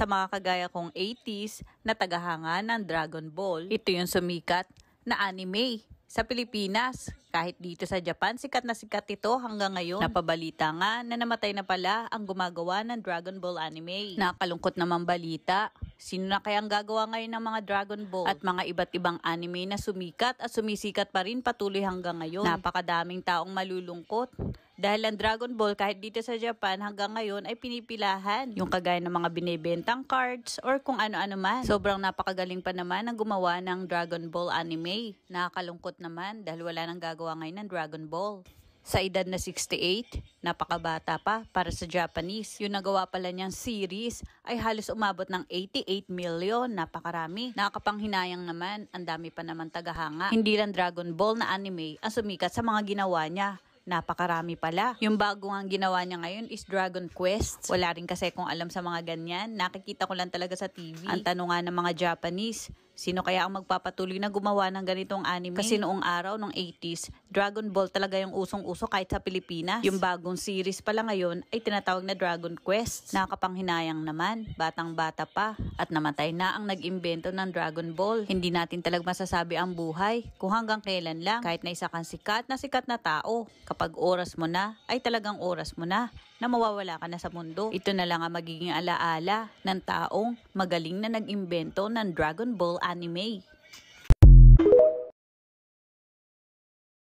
sa mga kagaya kong 80s na tagahanga ng Dragon Ball. Ito yung sumikat na anime sa Pilipinas. Kahit dito sa Japan, sikat na sikat ito hanggang ngayon. Napabalita nga na namatay na pala ang gumagawa ng Dragon Ball anime. Nakalungkot naman balita. Sino na kayang gagawa ngayon ng mga Dragon Ball at mga iba't ibang anime na sumikat at sumisikat pa rin patuloy hanggang ngayon? Napakadaming taong malulungkot dahil ang Dragon Ball kahit dito sa Japan hanggang ngayon ay pinipilahan. Yung kagaya ng mga binibentang cards or kung ano-ano man. Sobrang napakagaling pa naman ang gumawa ng Dragon Ball anime. Nakakalungkot naman dahil wala nang gagawa ngayon ng Dragon Ball. Sa edad na 68, napakabata pa para sa Japanese. Yung nagawa pala niyang series ay halos umabot ng 88 million. Napakarami. Nakakapanghinayang naman. Ang dami pa naman tagahanga. Hindi lang Dragon Ball na anime ang sumikat sa mga ginawa niya. Napakarami pala. Yung bago ang ginawa niya ngayon is Dragon Quest. Wala rin kasi kung alam sa mga ganyan. Nakikita ko lang talaga sa TV. Ang tanong nga ng mga Japanese, sino kaya ang magpapatuloy na gumawa ng ganitong anime? Kasi noong araw, ng 80s, Dragon Ball talaga yung usong-uso kahit sa Pilipinas. Yung bagong series pala ngayon ay tinatawag na Dragon Quest. Nakakapanghinayang naman, batang-bata pa. At namatay na ang nag-imbento ng Dragon Ball. Hindi natin talaga masasabi ang buhay kung hanggang kailan lang. Kahit na isa kang sikat na tao, kapag oras mo na, ay talagang oras mo na mawawala ka na sa mundo. Ito na lang ang magiging alaala ng taong magaling na nag-imbento ng Dragon Ball anime.